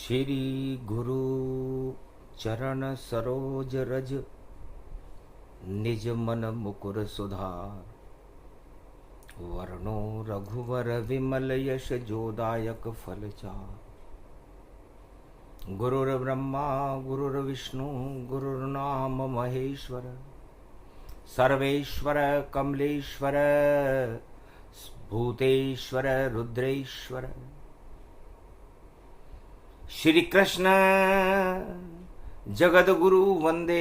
श्री गुरु चरण सरोज रज, निज मन मुकुर सुधार। वर्णो रघुवर विमल यश जोदायक फल चार। गुरुर्ब्रह्मा गुरुर्विष्णु गुरुर्नाम महेश्वर। सर्वेश्वर कमलेश्वर भूतेश्वर रुद्रेश्वर। श्री कृष्ण जगद गुरु वंदे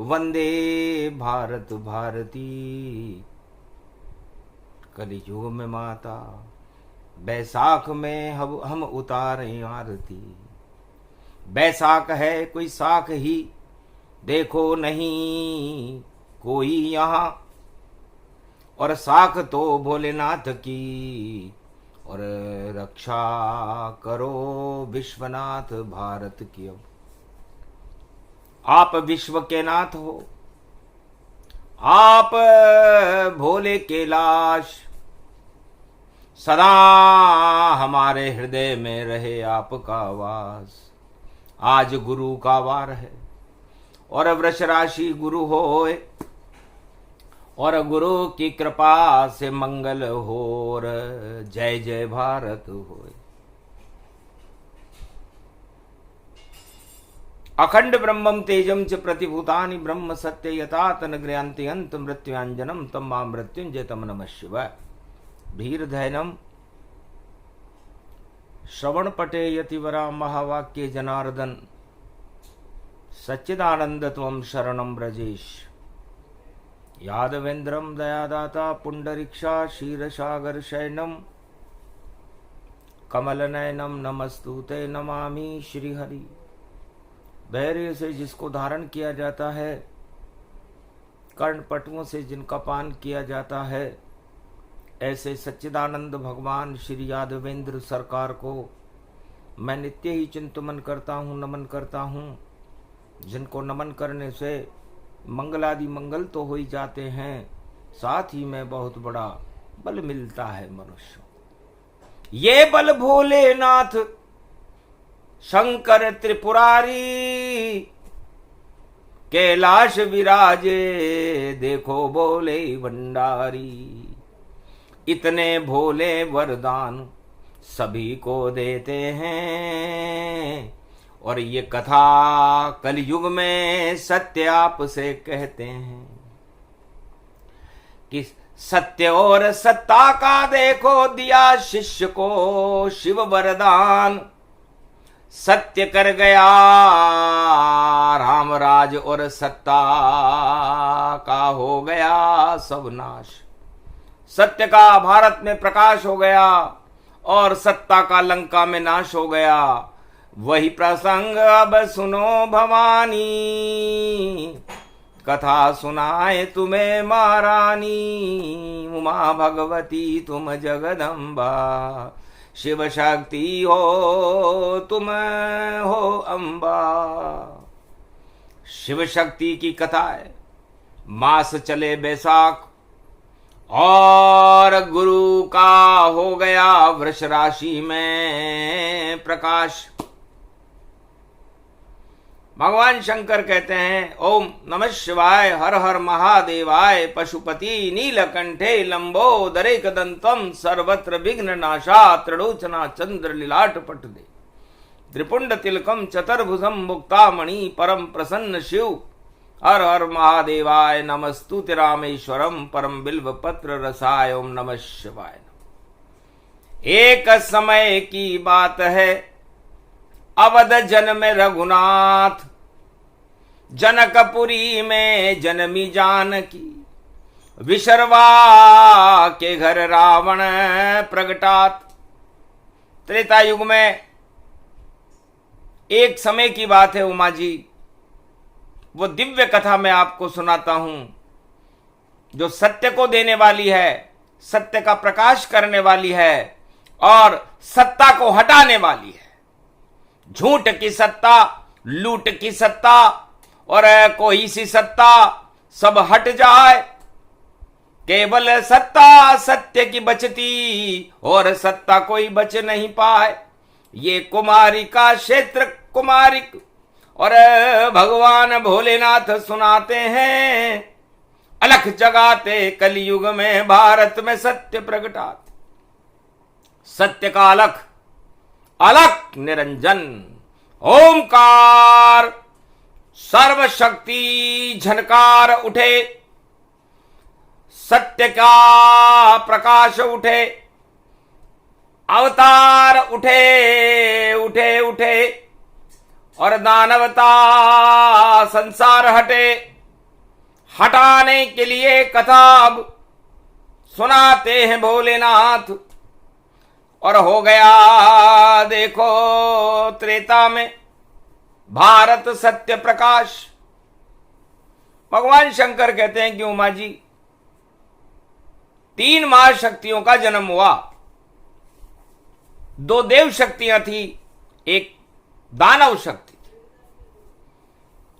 वंदे भारत भारती। कलियुग में माता बैसाख में हम उतारें आरती। बैसाख है कोई साख ही, देखो नहीं कोई यहाँ। और साख तो भोलेनाथ की, और रक्षा करो विश्वनाथ भारत की। अब आप विश्व के नाथ हो, आप भोले कैलाश। सदा हमारे हृदय में रहे आपका वास। आज गुरु का वार है और वृष राशि गुरु होए, और गुरु की कृपा से मंगल होर। जय जय भारत होए। अखंड ब्रह्मं तेजं च प्रतिभूतानि ब्रह्म सत्य यतात नगृयांति अंत मृत्युंजनम तम मां मृत्युंजय तम नमः शिवाय। भीरधैनम श्रवण पटे यतिवरा महावाक्य जनार्दन। सच्चिदानंद त्वं शरणं ब्रजेश। यादवेन्द्रम दयादाता पुंडरीक्षा क्षीरसागर शयनम। कमलनयनम नमस्तुते नमामि श्रीहरि। धैर्य से जिसको धारण किया जाता है, कर्णपटुओं से जिनका पान किया जाता है, ऐसे सच्चिदानंद भगवान श्री यादवेंद्र सरकार को मैं नित्य ही चिंतन करता हूँ, नमन करता हूँ। जिनको नमन करने से मंगलादि मंगल तो हो ही जाते हैं, साथ ही में बहुत बड़ा बल मिलता है मनुष्य। ये बल भोलेनाथ शंकर त्रिपुरारी। कैलाश विराजे देखो बोले भंडारी। इतने भोले वरदान सभी को देते हैं, और ये कथा कलयुग में सत्य आप से कहते हैं कि सत्य और सत्ता का देखो दिया शिष्य को शिव वरदान। सत्य कर गया रामराज, और सत्ता का हो गया सब नाश। सत्य का भारत में प्रकाश हो गया, और सत्ता का लंका में नाश हो गया। वही प्रसंग अब सुनो भवानी, कथा सुनाए तुम्हें महारानी। उमा भगवती तुम जगदम्बा, शिव शक्ति हो तुम हो अम्बा। शिव शक्ति की कथा है। मास चले बैसाख, और गुरु का हो गया वृष राशि में प्रकाश। भगवान शंकर कहते हैं ओम नमः शिवाय, हर हर महादेवाय। पशुपति नीलकंठे लंबोदरे कदंतम, सर्वत्र विघ्न नाशा त्रिलोचना चंद्र लीलाट पट दे। त्रिपुंड तिलकम चतुर्भुजम मुक्तामणि, परम प्रसन्न शिव। हर हर महादेवाय नमस्तुते रामेश्वरम, परम बिल्व पत्र रसाय। ओम नमः शिवाय। एक समय की बात है, अवध जन्म रघुनाथ। जनकपुरी में जन्मी जानकी। विशर्वा के घर रावण प्रगटात। त्रेता युग में एक समय की बात है उमा जी। वो दिव्य कथा मैं आपको सुनाता हूं, जो सत्य को देने वाली है, सत्य का प्रकाश करने वाली है, और सत्ता को हटाने वाली है। झूठ की सत्ता, लूट की सत्ता, और कोई सी सत्ता सब हट जाए। केवल सत्ता सत्य की बचती और सत्ता कोई बच नहीं पाए। ये कुमारी का क्षेत्र कुमारिक, और भगवान भोलेनाथ सुनाते हैं, अलख जगाते कलयुग में भारत में सत्य प्रगटाते। सत्य का अलख, अलख निरंजन ओमकार, सर्वशक्ति झनकार उठे, सत्य का प्रकाश उठे, अवतार उठे उठे उठे, और दानवता संसार हटे। हटाने के लिए कथा अब सुनाते हैं भोलेनाथ। और हो गया देखो त्रेता में भारत सत्य प्रकाश। भगवान शंकर कहते हैं कि उमा जी, 3 महाशक्तियों का जन्म हुआ। 2 देव शक्तियां थी, एक दानव शक्ति थी।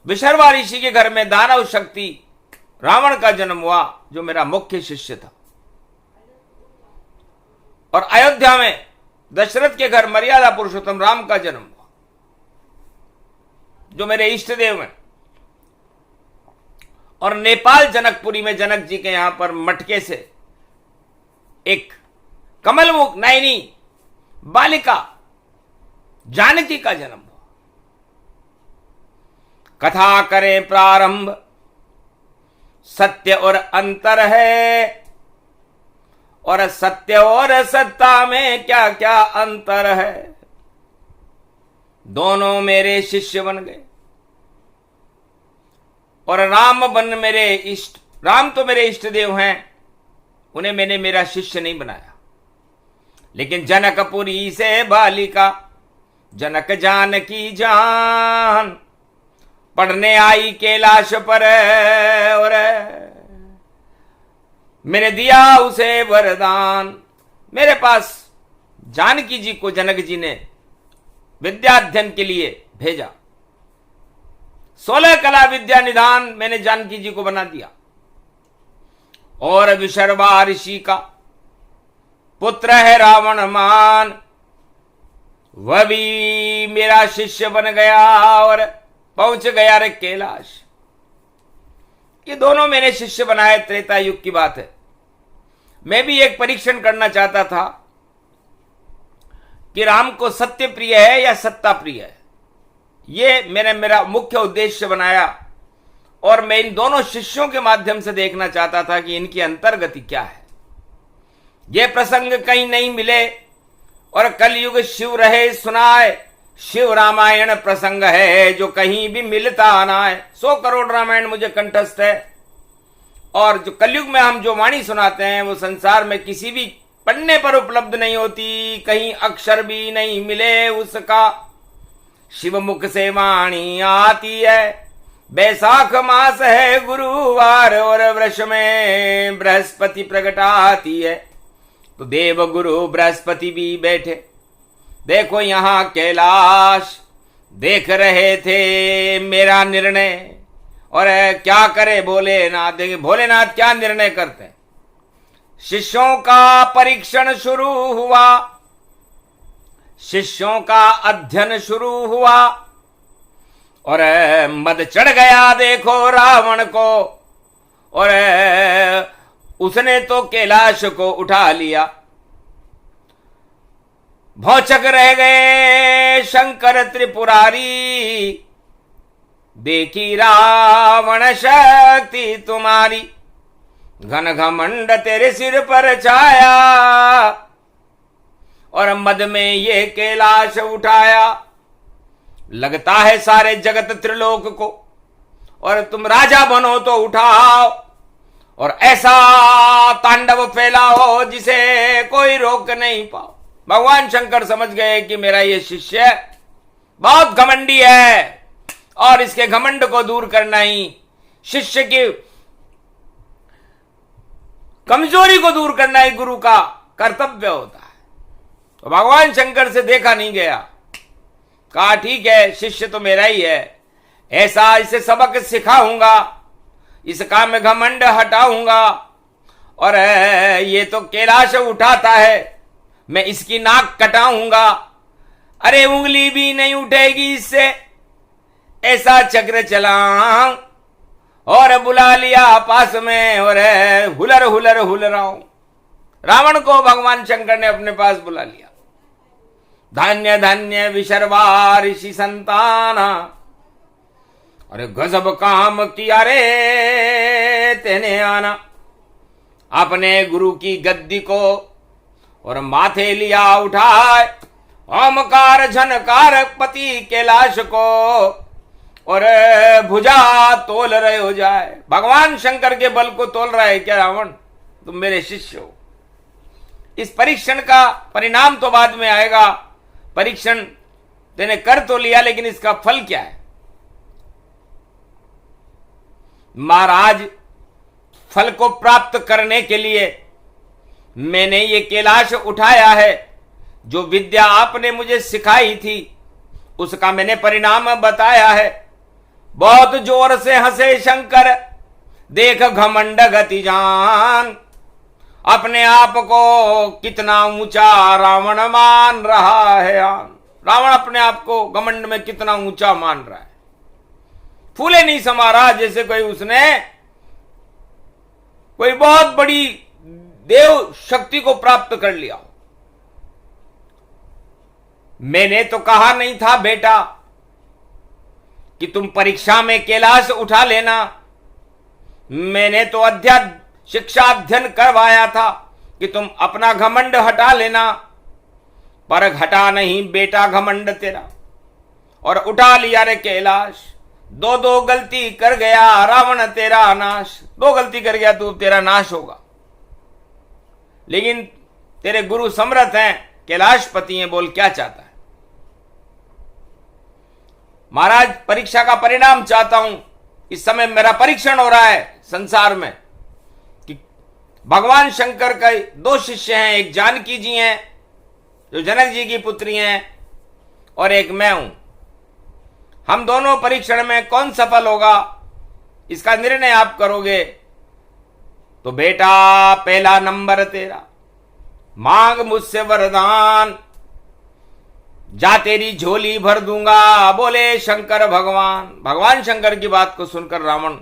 विशर्वा ऋषि के घर में दानव शक्ति रावण का जन्म हुआ, जो मेरा मुख्य शिष्य था। और अयोध्या में दशरथ के घर मर्यादा पुरुषोत्तम राम का जन्म हुआ, जो मेरे इष्ट देव हैं। और नेपाल जनकपुरी में जनक जी के यहां पर मटके से एक कमलमुख नयनी बालिका जानकी का जन्म हुआ। कथा करें प्रारंभ, सत्य और अंतर है, और सत्य और सत्ता में क्या क्या अंतर है। दोनों मेरे शिष्य बन गए, और राम बन मेरे इष्ट, राम तो मेरे इष्ट देव हैं, उन्हें मैंने मेरा शिष्य नहीं बनाया। लेकिन जनकपुरी से बालिका जनक जानकी जान पढ़ने आई कैलाश पर, और मैंने दिया उसे वरदान। मेरे पास जानकी जी को जनक जी ने विद्याध्ययन के लिए भेजा। 16 कला विद्या निधान मैंने जानकी जी को बना दिया। और विशर्वा ऋषि का पुत्र है रावण मान, वह भी मेरा शिष्य बन गया और पहुंच गया रे कैलाश। ये दोनों मैंने शिष्य बनाए, त्रेता युग की बात है। मैं भी एक परीक्षण करना चाहता था कि राम को सत्य प्रिय है या सत्ता प्रिय है। ये मैंने मेरा मुख्य उद्देश्य बनाया, और मैं इन दोनों शिष्यों के माध्यम से देखना चाहता था कि इनकी अंतर्गति क्या है। ये प्रसंग कहीं नहीं मिले, और कलयुग शिव रहे सुनाए, शिव रामायण प्रसंग है जो कहीं भी मिलता ना है। 100 करोड़ रामायण मुझे कंठस्थ है, और जो कलयुग में हम जो वाणी सुनाते हैं वो संसार में किसी भी पन्ने पर उपलब्ध नहीं होती, कहीं अक्षर भी नहीं मिले उसका। शिव मुख से वाणी आती है, बैसाख मास है गुरुवार, और वृष में बृहस्पति प्रगटाती है। तो देव गुरु बृहस्पति भी बैठे, देखो यहां कैलाश देख रहे थे मेरा निर्णय। और क्या करे भोलेनाथ, देखिए भोलेनाथ क्या निर्णय करते हैं। शिष्यों का परीक्षण शुरू हुआ, शिष्यों का अध्ययन शुरू हुआ, और मद चढ़ गया देखो रावण को, और उसने तो कैलाश को उठा लिया। भौचक रह गए शंकर त्रिपुरारी, देखी रावण शक्ति तुम्हारी, घन घमंड तेरे सिर पर छाया, और मद में ये कैलाश उठाया। लगता है सारे जगत त्रिलोक को, और तुम राजा बनो तो उठाओ, और ऐसा तांडव फैलाओ जिसे कोई रोक नहीं पाओ। भगवान शंकर समझ गए कि मेरा ये शिष्य बहुत घमंडी है, और इसके घमंड को दूर करना ही शिष्य की कमजोरी को दूर करना ही गुरु का कर्तव्य होता है। तो भगवान शंकर से देखा नहीं गया, कहा ठीक है शिष्य तो मेरा ही है, ऐसा इसे सबक सिखाऊंगा, इस काम में घमंड हटाऊंगा, और ये तो कैलाश उठाता है, मैं इसकी नाक कटाऊंगा। अरे उंगली भी नहीं उठेगी इससे, ऐसा चक्र चलाऊं, और बुला लिया पास में, और हुलर हुलर हुलराऊं। रावण को भगवान शंकर ने अपने पास बुला लिया। धन्य धन्य विशर्वा ऋषि संताना, अरे गजब काम किया रे तेने आना। अपने गुरु की गद्दी को और माथे लिया उठाए, ओमकार झनकार पति कैलाश को, और भुजा तोल रहे हो जाए। भगवान शंकर के बल को तोल रहा है क्या रावण? तुम मेरे शिष्य हो। इस परीक्षण का परिणाम तो बाद में आएगा। परीक्षण तेने कर तो लिया, लेकिन इसका फल क्या है? महाराज, फल को प्राप्त करने के लिए मैंने ये कैलाश उठाया है। जो विद्या आपने मुझे सिखाई थी उसका मैंने परिणाम बताया है। बहुत जोर से हंसे शंकर, देख घमंड गति जान। अपने आप को कितना ऊंचा रावण मान रहा है। रावण अपने आप को घमंड में कितना ऊंचा मान रहा है। फूले नहीं समा रहा, जैसे कोई उसने कोई बहुत बड़ी देव शक्ति को प्राप्त कर लिया। मैंने तो कहा नहीं था बेटा कि तुम परीक्षा में कैलाश उठा लेना। मैंने तो अध्यात्म शिक्षा अध्ययन करवाया था कि तुम अपना घमंड हटा लेना, पर हटा नहीं बेटा घमंड तेरा, और उठा लिया रे कैलाश। दो दो गलती कर गया रावण तेरा नाश। दो गलती कर गया तू, तेरा नाश होगा। लेकिन तेरे गुरु समर्थ हैं, कैलाशपति हैं, बोल क्या चाहता है? महाराज, परीक्षा का परिणाम चाहता हूं। इस समय मेरा परीक्षण हो रहा है संसार में कि भगवान शंकर के दो शिष्य हैं। एक जानकी जी हैं जो जनक जी की पुत्री हैं, और एक मैं हूं। हम दोनों परीक्षण में कौन सफल होगा इसका निर्णय आप करोगे। तो बेटा, पहला नंबर तेरा, मांग मुझसे वरदान, जा तेरी झोली भर दूंगा, बोले शंकर भगवान। भगवान शंकर की बात को सुनकर रावण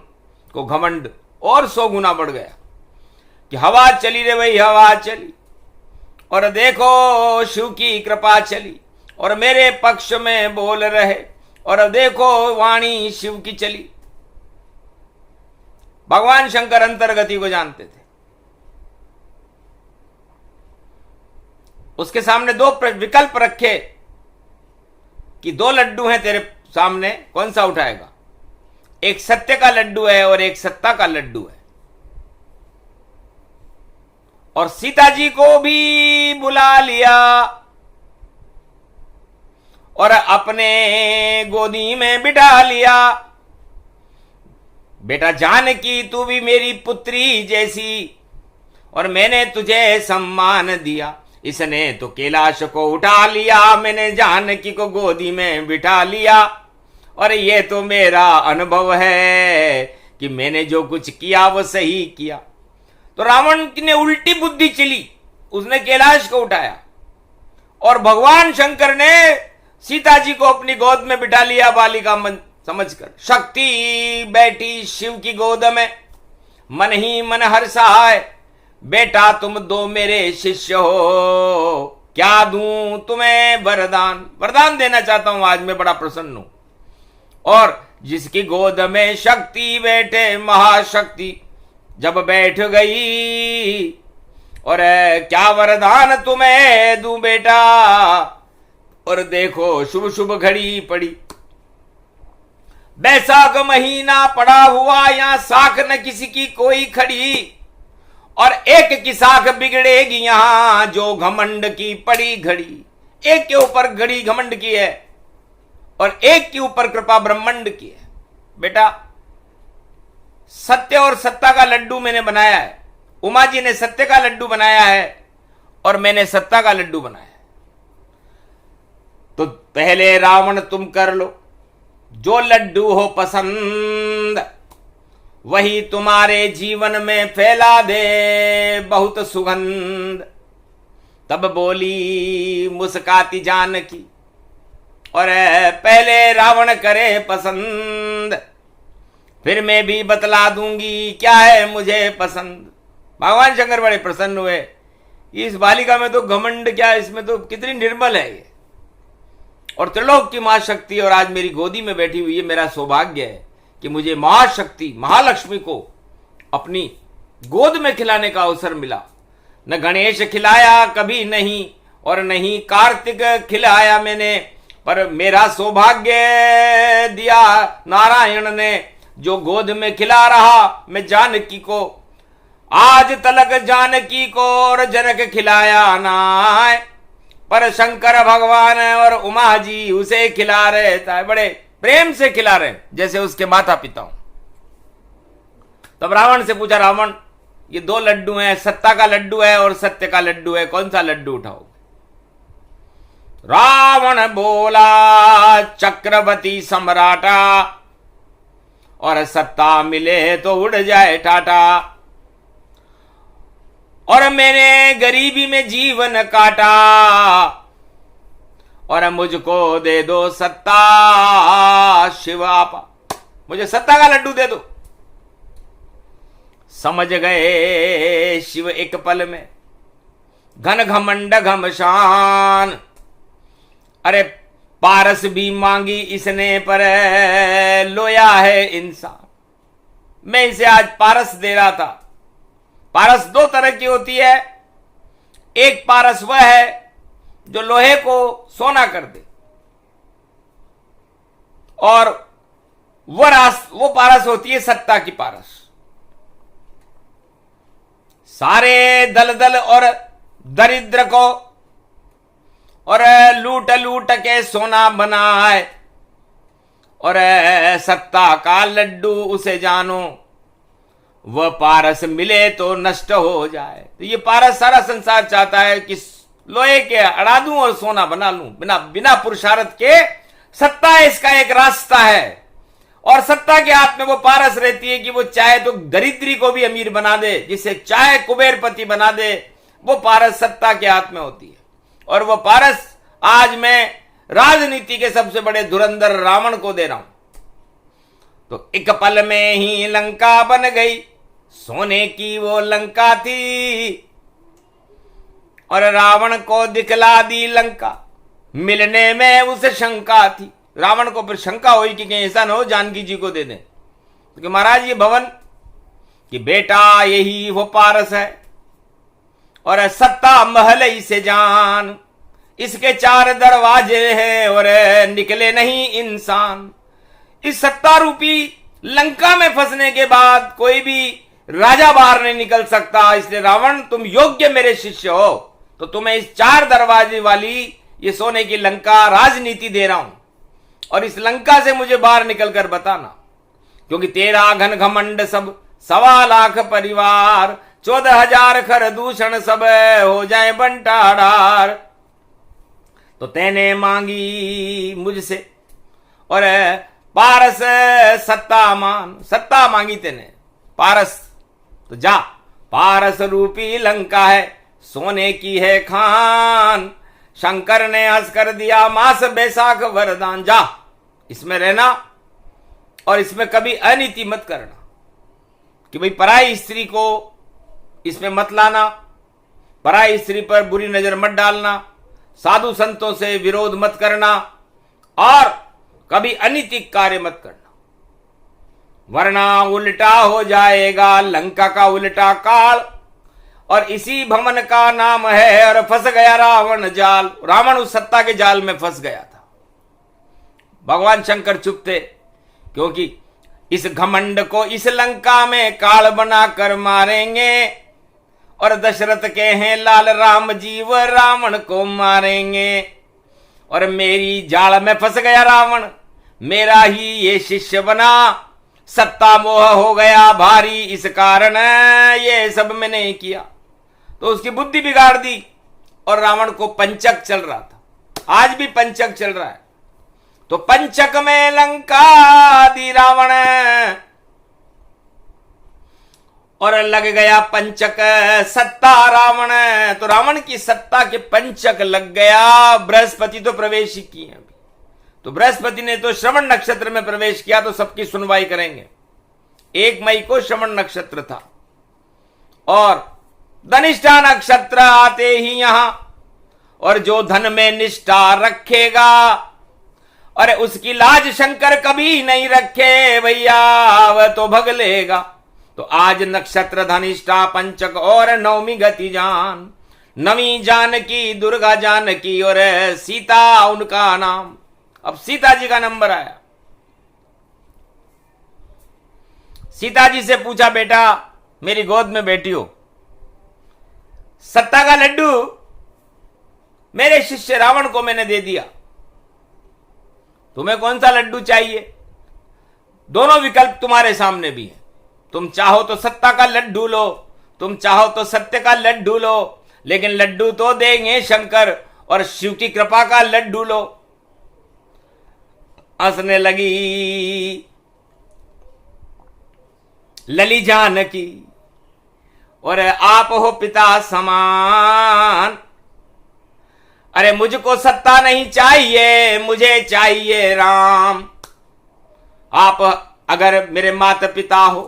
को घमंड और 100 गुना बढ़ गया कि हवा चली रे भाई, हवा चली, और देखो शिव की कृपा चली और मेरे पक्ष में बोल रहे, और देखो वाणी शिव की चली। भगवान शंकर अंतर्गति को जानते थे। उसके सामने दो विकल्प रखे कि दो लड्डू हैं तेरे सामने, कौन सा उठाएगा? एक सत्य का लड्डू है और एक सत्ता का लड्डू है। और सीता जी को भी बुला लिया और अपने गोदी में बिठा लिया। बेटा जानकी, तू भी मेरी पुत्री जैसी, और मैंने तुझे सम्मान दिया। इसने तो कैलाश को उठा लिया, मैंने जानकी को गोदी में बिठा लिया, और ये तो मेरा अनुभव है कि मैंने जो कुछ किया वो सही किया। तो रावण ने उल्टी बुद्धि चली, उसने कैलाश को उठाया, और भगवान शंकर ने सीता जी को अपनी गोद में बिठा लिया बालिका मन समझकर। शक्ति बैठी शिव की गोद में, मन ही मन हर्षाए। बेटा तुम दो मेरे शिष्य हो, क्या दूं तुम्हें वरदान? वरदान देना चाहता हूं, आज मैं बड़ा प्रसन्न हूं। और जिसकी गोद में शक्ति बैठे, महाशक्ति जब बैठ गई, और क्या वरदान तुम्हें दूं बेटा? और देखो शुभ शुभ घड़ी पड़ी, बैसाख महीना पड़ा हुआ, यहां साख न किसी की कोई खड़ी, और एक की साख बिगड़ेगी यहां जो घमंड की पड़ी घड़ी। एक के ऊपर घड़ी घमंड की है और एक के ऊपर कृपा ब्रह्मांड की है। बेटा, सत्य और सत्ता का लड्डू मैंने बनाया है। उमा जी ने सत्य का लड्डू बनाया है और मैंने सत्ता का लड्डू बनाया है। तो पहले रावण तुम कर लो, जो लड्डू हो पसंद वही तुम्हारे जीवन में फैला दे बहुत सुगंध। तब बोली मुस्काती जानकी, और पहले रावण करे पसंद, फिर मैं भी बतला दूंगी क्या है मुझे पसंद। भगवान शंकर बड़े प्रसन्न हुए। इस बालिका में तो घमंड क्या, इसमें तो कितनी निर्मल है ये, और त्रिलोक की महाशक्ति और आज मेरी गोदी में बैठी हुई है। मेरा सौभाग्य है कि मुझे महाशक्ति महालक्ष्मी को अपनी गोद में खिलाने का अवसर मिला। न गणेश खिलाया कभी नहीं, और नहीं कार्तिक खिलाया मैंने, पर मेरा सौभाग्य दिया नारायण ने, जो गोद में खिला रहा मैं जानकी को। आज तलक जानकी को और जनक खिलाया ना, पर शंकर भगवान और उमा जी उसे खिला रहे था, बड़े प्रेम से खिला रहे जैसे उसके माता पिता हो। तब रावण से पूछा, रावण ये दो लड्डू हैं, सत्ता का लड्डू है और सत्य का लड्डू है, कौन सा लड्डू उठाओ? रावण बोला चक्रवर्ती सम्राटा, और सत्ता मिले तो उड़ जाए टाटा, और मैंने गरीबी में जीवन काटा, और मुझको दे दो सत्ता शिव आपा, मुझे सत्ता का लड्डू दे दो। समझ गए शिव एक पल में, घन घमंड घमशान। अरे पारस भी मांगी इसने पर लोया है इंसान। मैं इसे आज पारस दे रहा था। पारस दो तरह की होती है, एक पारस वह है जो लोहे को सोना कर दे, और वो पारस होती है सत्ता की पारस। सारे दलदल और दरिद्र को और लूट लूट के सोना बनाए, और सत्ता का लड्डू उसे जानो, वह पारस मिले तो नष्ट हो जाए। तो ये पारस सारा संसार चाहता है कि लोहे के अड़ा दूं और सोना बना लूं, बिना बिना पुरुषार्थ के। सत्ता इसका एक रास्ता है, और सत्ता के हाथ में वो पारस रहती है कि वो चाहे तो दरिद्री को भी अमीर बना दे, जिसे चाहे कुबेरपति बना दे। वो पारस सत्ता के हाथ में होती है, और वो पारस आज मैं राजनीति के सबसे बड़े धुरंधर रावण को दे रहा हूं। तो एक पल में ही लंका बन गई, सोने की वो लंका थी, और रावण को दिखला दी लंका, मिलने में उसे शंका थी। रावण को फिर शंका हुई कि कहीं ऐसा न हो जानकी जी को दे दें, क्योंकि महाराज ये भवन कि बेटा यही वो पारस है, और सत्ता महल इसे जान, इसके 4 दरवाजे हैं और निकले नहीं इंसान। इस सत्ता रूपी लंका में फंसने के बाद कोई भी राजा बाहर नहीं निकल सकता। इसलिए रावण तुम योग्य मेरे शिष्य हो, तो तुम्हें इस 4 दरवाजे वाली ये सोने की लंका राजनीति दे रहा हूं, और इस लंका से मुझे बाहर निकलकर बताना, क्योंकि तेरा घन घमंड सब 1.25 लाख परिवार, 14,000 खर दूषण सब हो जाए बंटाढ़ार। तो तेने मांगी मुझसे और पारस सत्ता मांगी तेने पारस, तो जा पारस रूपी लंका है, सोने की है खान। शंकर ने हंस कर दिया मास बैसाख वरदान, जा इसमें रहना और इसमें कभी अनीति मत करना, कि भाई पराई स्त्री को इसमें मत लाना, पराई स्त्री पर बुरी नजर मत डालना, साधु संतों से विरोध मत करना, और कभी अनैतिक कार्य मत करना, वरना उल्टा हो जाएगा लंका का उल्टा काल। और इसी भवन का नाम है और फंस गया रावण जाल। रावण उस सत्ता के जाल में फंस गया था। भगवान शंकर चुप थे, क्योंकि इस घमंड को इस लंका में काल बना कर मारेंगे, और दशरथ के हैं लाल राम जी व रावण को मारेंगे। और मेरी जाल में फंस गया रावण, मेरा ही ये शिष्य बना, सत्ता मोह हो गया भारी, इस कारण ये सब मैंने किया। तो उसकी बुद्धि बिगाड़ दी, और रावण को पंचक चल रहा था, आज भी पंचक चल रहा है। तो पंचक में लंका दी रावण, और लग गया पंचक सत्ता रावण। तो रावण की सत्ता के पंचक लग गया। बृहस्पति तो प्रवेश ही किए अभी, तो बृहस्पति ने तो श्रवण नक्षत्र में प्रवेश किया, तो सबकी सुनवाई करेंगे। 1 मई को श्रवण नक्षत्र था और धनिष्ठा नक्षत्र आते ही यहां, और जो धन में निष्ठा रखेगा अरे उसकी लाज शंकर कभी नहीं रखे भैया, वह तो भग लेगा। तो आज नक्षत्र धनिष्ठा, पंचक और नवमी गति जान, नवी जानकी, दुर्गा जानकी और सीता उनका नाम। अब सीता जी का नंबर आया। सीता जी से पूछा, बेटा मेरी गोद में बैठी हो, सत्ता का लड्डू मेरे शिष्य रावण को मैंने दे दिया, तुम्हें कौन सा लड्डू चाहिए? दोनों विकल्प तुम्हारे सामने भी है। तुम चाहो तो सत्ता का लड्डू लो, तुम चाहो तो सत्य का लड्डू लो, लेकिन लड्डू तो देंगे शंकर, और शिव की कृपा का लड्डू लो। हंसने लगी लली जानकी, और आप हो पिता समान, अरे मुझको सत्ता नहीं चाहिए, मुझे चाहिए राम। आप अगर मेरे माता पिता हो,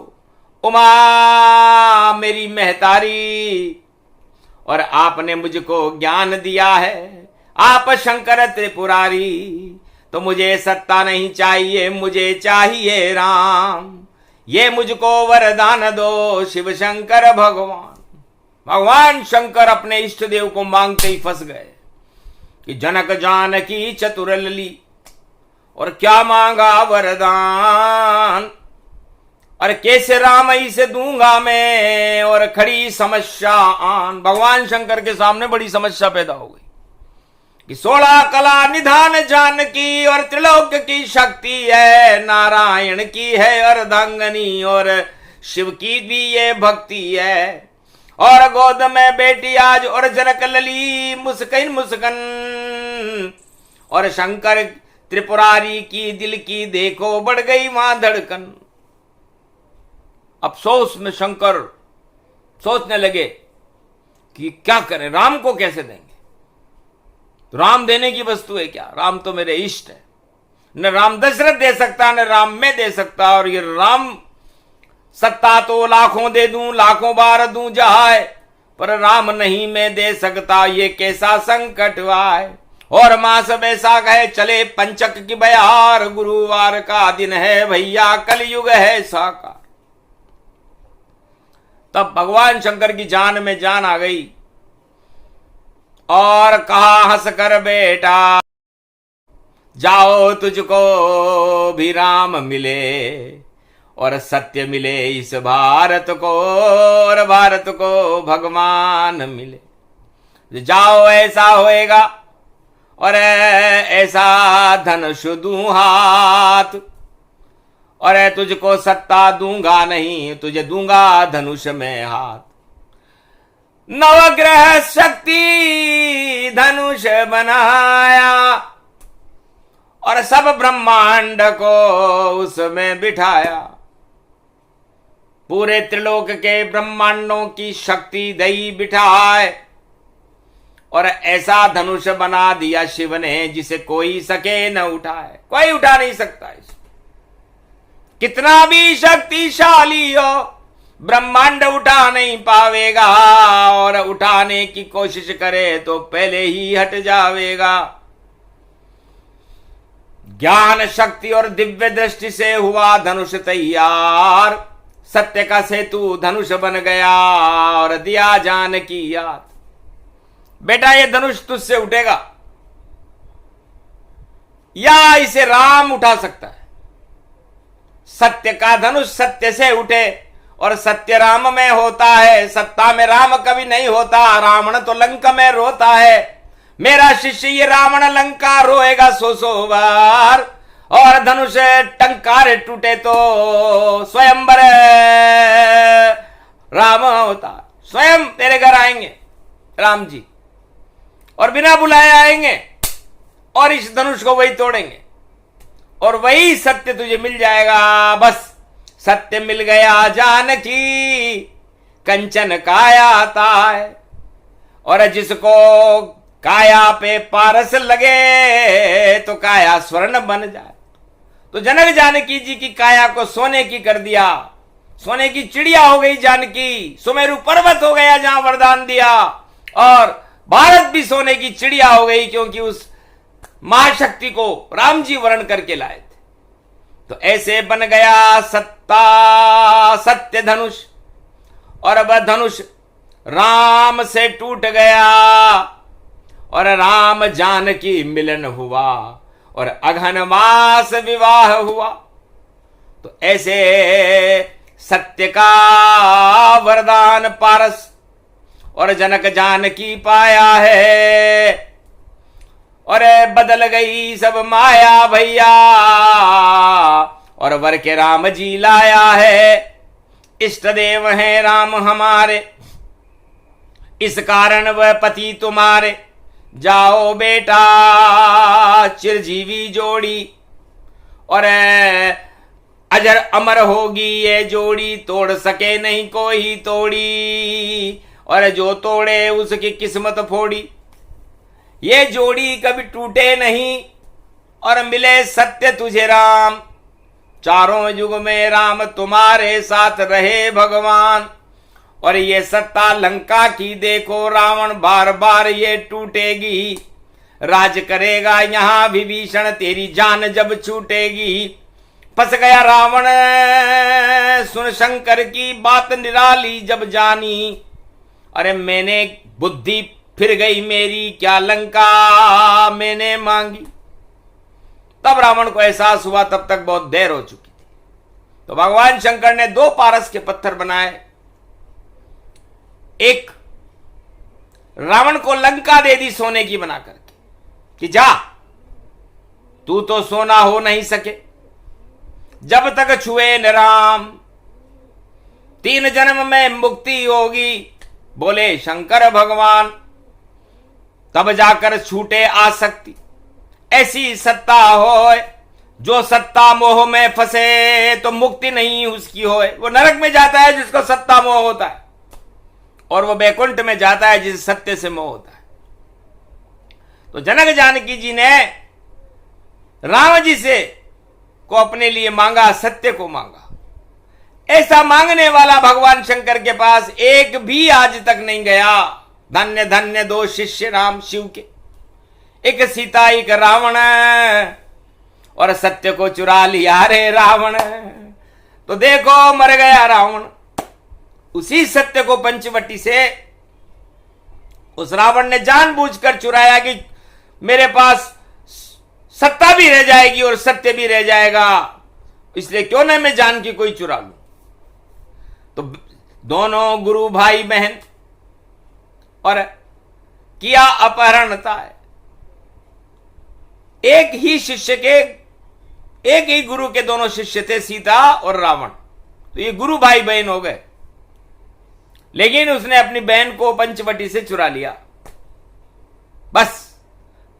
उमा मेरी महतारी, और आपने मुझको ज्ञान दिया है, आप शंकर त्रिपुरारी, तो मुझे सत्ता नहीं चाहिए, मुझे चाहिए राम। ये मुझको वरदान दो शिव शंकर भगवान। भगवान शंकर अपने इष्ट देव को मांगते ही फंस गए कि जनक जानकी चतुर लली, और क्या मांगा वरदान, और कैसे राम ही से दूंगा मैं, और खड़ी समस्या आन। भगवान शंकर के सामने बड़ी समस्या पैदा हो गई कि 16 कला निधान जानकी, और त्रिलोक की शक्ति है, नारायण की है अर्धांगनी, और शिव की भी ये भक्ति है, और गोद में बेटी आज और जनक लली मुस्किन मुस्कन, और शंकर त्रिपुरारी की दिल की देखो बढ़ गई वहां धड़कन। अफसोस में शंकर सोचने लगे कि क्या करें, राम को कैसे देंगे? तो राम देने की वस्तु है क्या? राम तो मेरे इष्ट है, न राम दशरथ दे सकता न राम मैं दे सकता, और ये राम सत्ता तो लाखों दे दूं, लाखों बार दूं जहाए, पर राम नहीं मैं दे सकता, ये कैसा संकट आए। और मास बैसाख है, चले पंचक की बयार, गुरुवार का दिन है भैया, कलयुग है साकार। तब भगवान शंकर की जान में जान आ गई और कहा हंस कर, बेटा जाओ तुझको भी राम मिले, और सत्य मिले इस भारत को, और भारत को भगवान मिले। जाओ ऐसा होएगा, और ऐसा धनुष दूं हाथ, और तुझको सत्ता दूंगा नहीं, तुझे दूंगा धनुष में हाथ। नवग्रह शक्ति धनुष बनाया, और सब ब्रह्मांड को उसमें बिठाया। पूरे त्रिलोक के ब्रह्मांडों की शक्ति दई बिठाए, और ऐसा धनुष बना दिया शिव ने जिसे कोई सके न उठाए। कोई उठा नहीं सकता इसे, कितना भी शक्तिशाली हो ब्रह्मांड उठा नहीं पावेगा, और उठाने की कोशिश करे तो पहले ही हट जावेगा। ज्ञान शक्ति और दिव्य दृष्टि से हुआ धनुष तैयार, सत्य का सेतु धनुष बन गया, और दिया जानकी याद। बेटा ये धनुष तुझसे उठेगा, या इसे राम उठा सकता है। सत्य का धनुष सत्य से उठे, और सत्य राम में होता है, सत्ता में राम कभी नहीं होता। रावण तो लंका में रोता है, मेरा शिष्य ये रावण लंका रोएगा 100 बार। और धनुष टंकार टूटे तो स्वयंवर राम होता, स्वयं तेरे घर आएंगे राम जी, और बिना बुलाए आएंगे, और इस धनुष को वही तोड़ेंगे, और वही सत्य तुझे मिल जाएगा। बस सत्य मिल गया जानकी, कंचन काया आता है, और जिसको काया पे पारस लगे तो काया स्वर्ण बन जाए। तो जनक जानकी जी की काया को सोने की कर दिया, सोने की चिड़िया हो गई जानकी, सुमेरु पर्वत हो गया जहां वरदान दिया, और भारत भी सोने की चिड़िया हो गई, क्योंकि उस महाशक्ति को राम जी वर्ण करके लाए थे। तो ऐसे बन गया सत्ता सत्य धनुष, और अब धनुष राम से टूट गया, और राम जानकी मिलन हुआ, और अघन मास विवाह हुआ। तो ऐसे सत्य का वरदान पारस और जनक जानकी पाया है, और बदल गई सब माया भैया, और वर के राम जी लाया है। इष्ट देव हैं राम हमारे, इस कारण वह पति तुम्हारे, जाओ बेटा चिरजीवी जोड़ी, और अजर अमर होगी ये जोड़ी, तोड़ सके नहीं कोई तोड़ी, और जो तोड़े उसकी किस्मत फोड़ी। ये जोड़ी कभी टूटे नहीं, और मिले सत्य तुझे राम, चारों युग में राम तुम्हारे साथ रहे भगवान। और ये सत्ता लंका की देखो रावण, बार बार ये टूटेगी, राज करेगा यहां विभीषण, तेरी जान जब छूटेगी। फंस गया रावण सुन शंकर की बात निराली जब जानी, अरे मैंने बुद्धि फिर गई मेरी, क्या लंका मैंने मांगी। तब रावण को एहसास हुआ, तब तक बहुत देर हो चुकी थी। तो भगवान शंकर ने 2 पारस के पत्थर बनाए, एक रावण को लंका दे दी सोने की बना करके, कि जा तू तो सोना हो नहीं सके जब तक छुए न राम, 3 जन्म में मुक्ति होगी, बोले शंकर भगवान, तब जाकर छूटे आसक्ति। ऐसी सत्ता होए, जो सत्ता मोह में फंसे तो मुक्ति नहीं उसकी होए। वो नरक में जाता है जिसको सत्ता मोह होता है, और वो बैकुंठ में जाता है जिस सत्य से मोह होता है। तो जनक जानकी जी ने राम जी से को अपने लिए मांगा, सत्य को मांगा। ऐसा मांगने वाला भगवान शंकर के पास एक भी आज तक नहीं गया। धन्य धन्य 2 शिष्य राम शिव के, एक सीता एक रावण, और सत्य को चुरा लिया रे रावण। तो देखो मर गया रावण, उसी सत्य को पंचवटी से उस रावण ने जानबूझकर चुराया कि मेरे पास सत्ता भी रह जाएगी और सत्य भी रह जाएगा, इसलिए क्यों ना मैं जानकी कोई चुरा लूं। तो दोनों गुरु भाई बहन और किया अपहरणता है। एक ही शिष्य के, एक ही गुरु के दोनों शिष्य थे, सीता और रावण। तो ये गुरु भाई बहन हो गए, लेकिन उसने अपनी बहन को पंचवटी से चुरा लिया। बस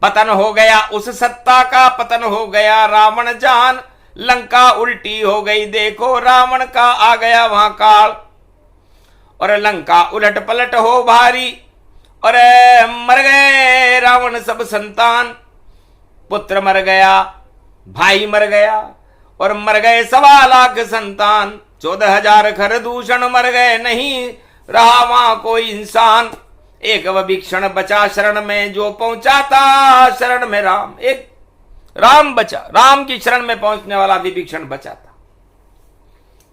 पतन हो गया, उस सत्ता का पतन हो गया। रावण जान लंका उल्टी हो गई, देखो रावण का आ गया वहां काल, और लंका उलट पलट हो भारी, और मर गए रावण सब संतान। पुत्र मर गया, भाई मर गया, और मर गए 1.25 लाख संतान। 14,000 खर दूषण मर गए, नहीं रहा वहां कोई इंसान। एक विभीषण बचा शरण में, जो पहुंचा था शरण में राम। एक राम बचा, राम की शरण में पहुंचने वाला विभीषण बचा था,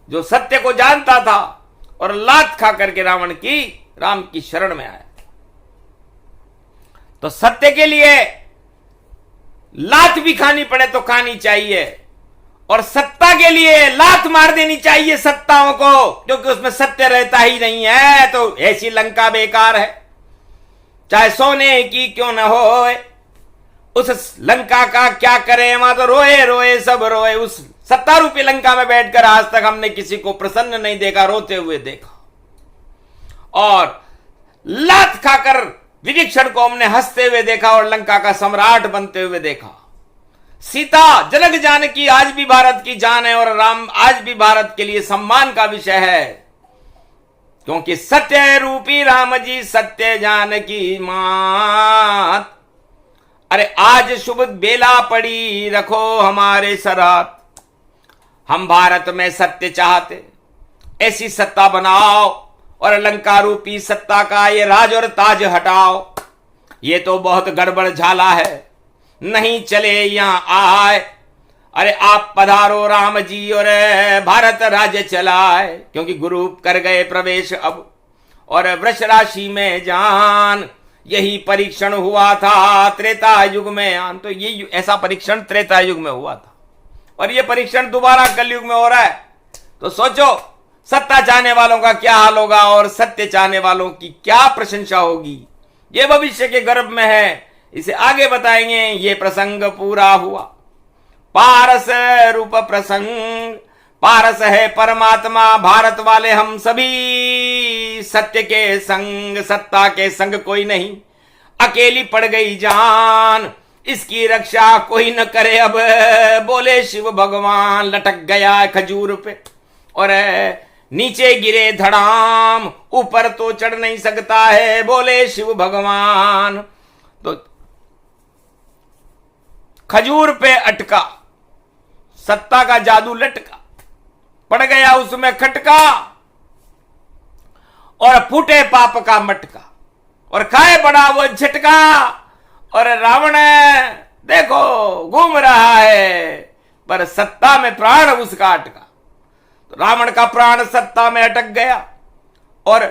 जो सत्य को जानता था और लात खा करके राम की शरण में आया। तो सत्य के लिए लात भी खानी पड़े तो खानी चाहिए, और सत्ता के लिए लात मार देनी चाहिए सत्ताओं को, क्योंकि उसमें सत्य रहता ही नहीं है। तो ऐसी लंका बेकार है, चाहे सोने की क्यों न हो। उस लंका का क्या करें, वहां तो रोए रोए सब रोए। उस सत्ता रूपी लंका में बैठकर आज तक हमने किसी को प्रसन्न नहीं देखा, रोते हुए देखा। और लात खाकर विभीषण को हमने हंसते हुए देखा और लंका का सम्राट बनते हुए देखा। सीता जनक जानकी आज भी भारत की जान है, और राम आज भी भारत के लिए सम्मान का विषय है, क्योंकि सत्य रूपी राम जी सत्य जानकी मात। अरे आज शुभ बेला पड़ी रखो हमारे सरात, हम भारत में सत्य चाहते, ऐसी सत्ता बनाओ और लंका रूपी सत्ता का ये राज और ताज हटाओ। ये तो बहुत गड़बड़ झाला है, नहीं चले यहां आए। अरे आप पधारो राम जी और भारत राज्य चलाए, क्योंकि गुरु कर गए प्रवेश अब और वृष राशि में जान। यही परीक्षण हुआ था त्रेता युग में आन। तो ये ऐसा परीक्षण त्रेता युग में हुआ था और ये परीक्षण दोबारा कलयुग में हो रहा है। तो सोचो सत्ता चाहने वालों का क्या हाल होगा और सत्य चाहने वालों की क्या प्रशंसा होगी। ये भविष्य के गर्भ में है, इसे आगे बताएंगे। ये प्रसंग पूरा हुआ पारस रूप प्रसंग। पारस है परमात्मा, भारत वाले हम सभी सत्य के संग, सत्ता के संग कोई नहीं। अकेली पड़ गई जान, इसकी रक्षा कोई न करे अब, बोले शिव भगवान। लटक गया खजूर पे और नीचे गिरे धड़ाम, ऊपर तो चढ़ नहीं सकता है, बोले शिव भगवान। तो खजूर पे अटका, सत्ता का जादू लटका, पड़ गया उसमें खटका और फूटे पाप का मटका और खाए बड़ा वो झटका। और रावण देखो घूम रहा है पर सत्ता में प्राण उसका अटका। तो रावण का प्राण सत्ता में अटक गया और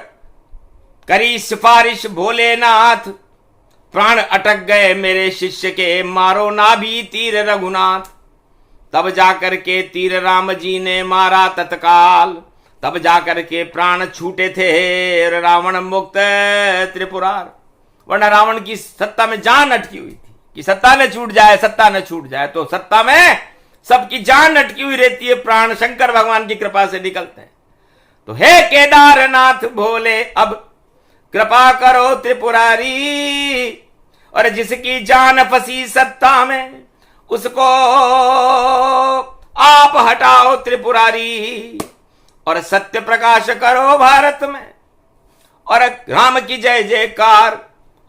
करी सिफारिश भोलेनाथ, प्राण अटक गए मेरे शिष्य के, मारो ना भी तीर रघुनाथ। तब जाकर के तीर राम जी ने मारा तत्काल, तब जाकर के प्राण छूटे थे रावण मुक्त त्रिपुरार। वरना रावण की सत्ता में जान अटकी हुई थी कि सत्ता न छूट जाए, सत्ता न छूट जाए। तो सत्ता में सबकी जान अटकी हुई रहती है, प्राण शंकर भगवान की कृपा से निकलते हैं। तो हे केदारनाथ भोले अब कृपा करो त्रिपुरारी, और जिसकी जान फंसी सत्ता में उसको आप हटाओ त्रिपुरारी, और सत्य प्रकाश करो भारत में। और राम की जय जयकार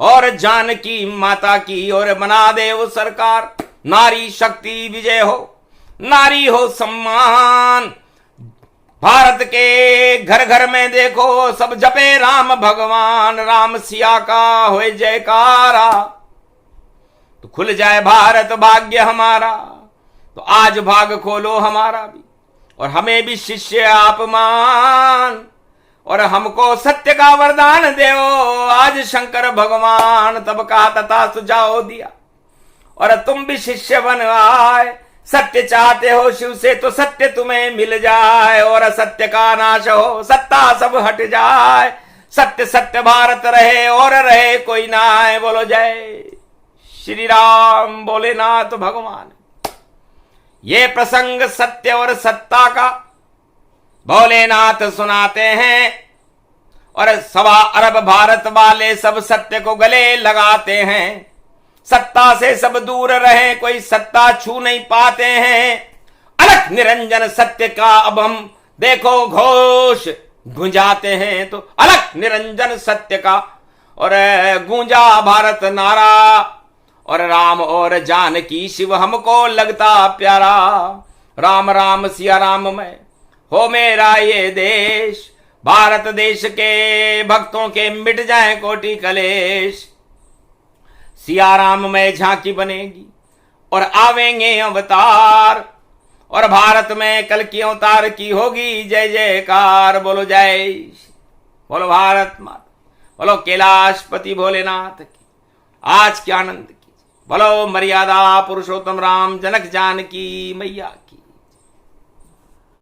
और जानकी माता की, और बना दे वो सरकार। नारी शक्ति विजय हो, नारी हो सम्मान। भारत के घर घर में देखो सब जपे राम भगवान, राम सिया का होए जयकारा। तो खुल जाए भारत भाग्य हमारा, तो आज भाग खोलो हमारा भी, और हमें भी शिष्य आप मान, और हमको सत्य का वरदान देओ आज शंकर भगवान। तब कहा तथा सुझाव दिया, और तुम भी शिष्य बन आए। सत्य चाहते हो शिव से तो सत्य तुम्हें मिल जाए, और असत्य का नाश हो सत्ता सब हट जाए। सत्य सत्य भारत रहे और रहे कोई ना आए। बोलो जय श्री राम भोलेनाथ भगवान। ये प्रसंग सत्य और सत्ता का भोलेनाथ सुनाते हैं, और 1.25 अरब भारत वाले सब सत्य को गले लगाते हैं। सत्ता से सब दूर रहे, कोई सत्ता छू नहीं पाते हैं। अलख निरंजन सत्य का अब हम देखो घोष गुंजाते हैं। तो अलख निरंजन सत्य का और गूंजा भारत नारा, और राम और जानकी शिव हमको लगता प्यारा। राम राम सिया राम में हो मेरा ये देश, भारत देश के भक्तों के मिट जाए कोटि कलेश। सिया राम में झांकी बनेगी और आवेंगे अवतार, और भारत में कल की अवतार की होगी जय जयकार। बोलो जय, बोलो भारत माता, बोलो कैलाशपति भोलेनाथ की आज के आनंद की, बोलो मर्यादा पुरुषोत्तम राम जनक जानकी मैया की।